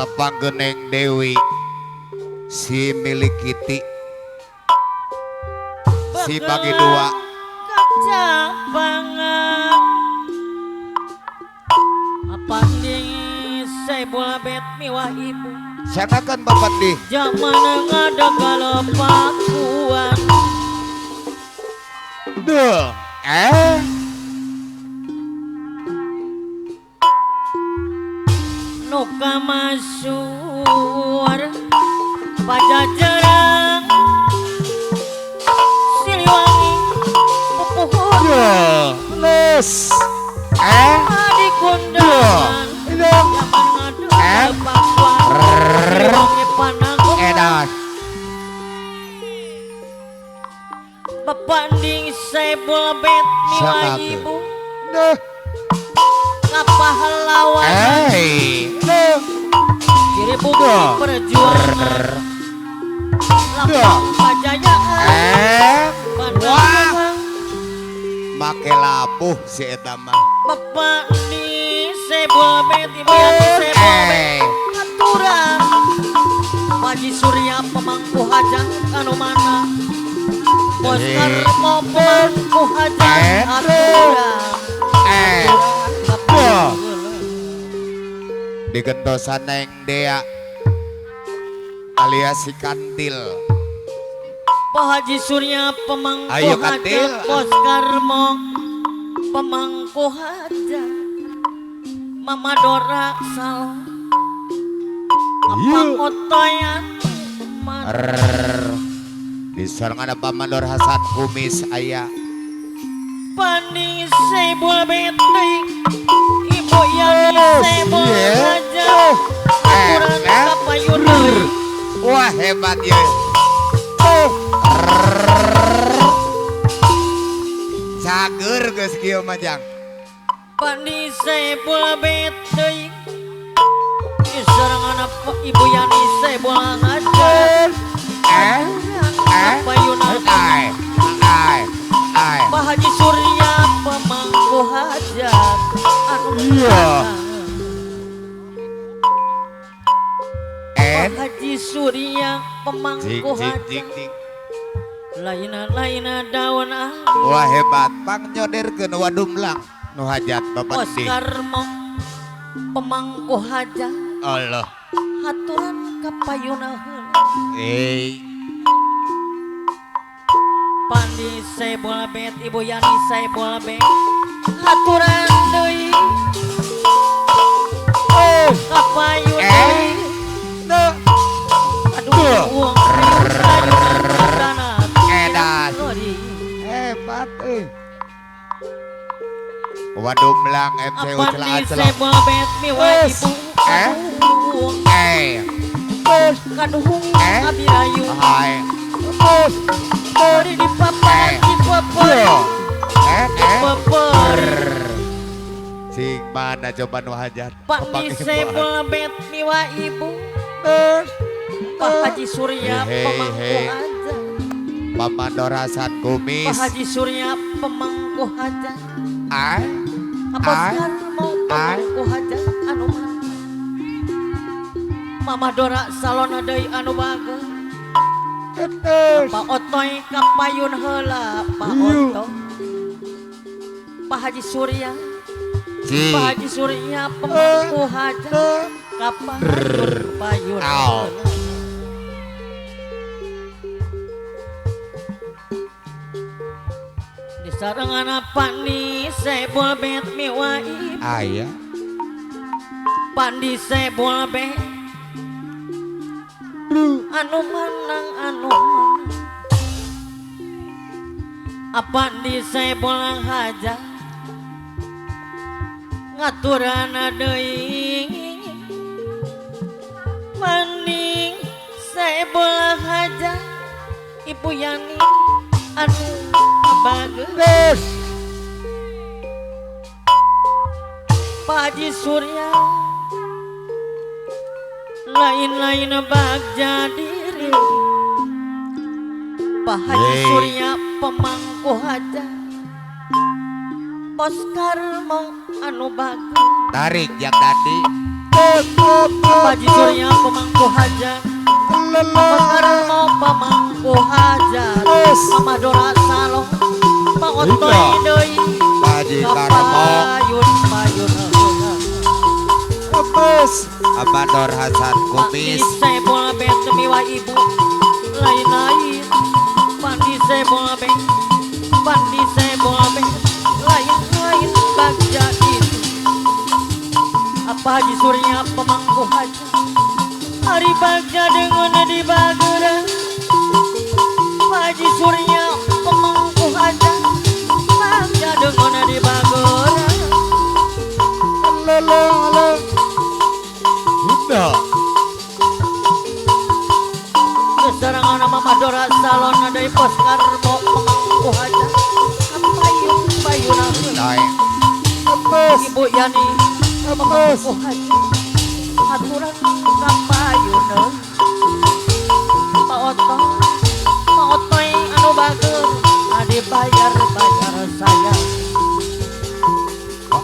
Lepanggeneng Dewi si milik Kiti si bagi dua kacapangan apa nih saya bola bet miwah ibu sanakan bapak di zaman ngada galapakuan duh nuka masur pajajaran Siliwangi pupuhun les di kondangan zaman ngada galapakuan Siliwangi pananggung edan bapak ding saya bola bet miwah ibu duh pahlawan kiri bukti perjuangan lapang kajayaan pandangan make labuh si eta mah bapak ni sebola beti biati sebola aturan Haji Surya pemangku hajat anu mana Oscar mau pemangku hajat aturan digentosan Neng Dea alias si Kantil Pak Haji Surya pemangku ayo Kantil hajat Oscar mau pemangku hajat Mama Dora Sal apa otoyan di sorangan apa Mandor Hasan Kumis ayah Pani sebola beteng ibu yang sebola aja ukuran kapayun wah hebat ya cager geus kieu majang Pani sebola beteng serangan apa ibu yang sebola aja kapayun Pak Haji Surya pemangku hajat anu Pak Haji Surya pemangku hajat laina daun wah hebat pang nyoderkeun wadumlang nu hajat bapak di Oscar mau pemangku hajat Allah haturan kapayuna Pandi saya bola bet ibu Yani saya bola bet aturan deui kapayun aduh uang sayuran dana edan hebat wadumlang MCU Pandi celah saya bola bet miwah ibu kaduhung abirayu Mari di papan di papan sing mana coba nu hajat Pak di sebola bet miwah ibu Pak Haji Surya pemangku hajat Paman Dorasan Kumis Pak Haji Surya pemangku hajat apa Ai. sekarang mau pemangku hajat anu mana Mama Dora salon deui anu bagus Pak Otoy kapayun heula Pak Oto Pak Haji Surya Pak Haji Surya pemangku hajat kapayun heula di sarangan apa nih sebol bet miwah ayah Pandi sebol bet anu manang apa di saya bolang haja ngaturana deui maning saya bolang haja ibu Yani anu bagus Pak Haji Surya lain-lain bagja diri Pak Haji Surya pemangku hajat Oscar mau anu bagus tarik yang tadi Haji Surya pemangku hajat Karmo pemangku hajat Mama Dora Salong Pangotoy deui Haji Karmo Payun Abandor Hasan Kumis Saebola bet miwa ibu lain-lain Pandi Saebola bet lain-lain bagja itu apa Haji Surya pemangku hajat hari bagja dengan di bagera Haji Surya pemangku hajat bagja dengan di bagera halo Indah kesarangan Mama Dora Salon dari pos Karmo pemangku hajat payun Naik Ibu Yani pemangku hajat aturan kapayun Pak Otoy anu bager adi bayar saya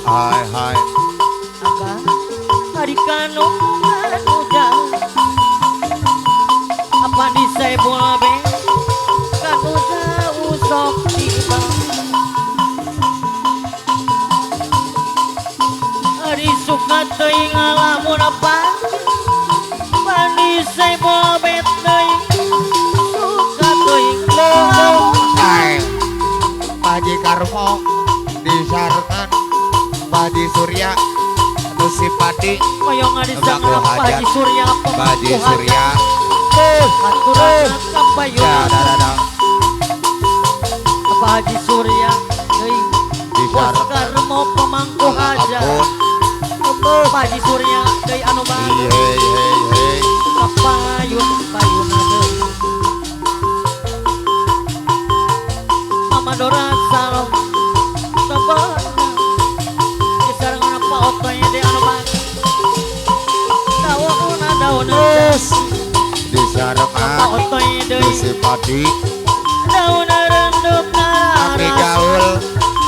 Hai akan hari kanu hujan apa di Saebola be kanu jauh sok tiba hari suka teuing ngalamun apa pandi Saebola be teuing suka teuing ngalamun Hai Haji Karmo disarangan Haji Surya Nusi Padi Mayong adisang Pemangku Pak Haji hajat. Surya Haji pemangku Surya hajat aturan kapayun Dah Pak Haji Surya deui Bos disarangan Karmo pemangku hajat Ampun Pak Haji Surya deui anu bagus hei kapayun deui Mama Dora Salong sabar disarangan Pak Otoy deui anu bagus daun disarangan Pak Otoy deui Nusi Padi daun renduk Kami gaul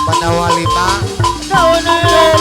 Penawa 5 daun renduk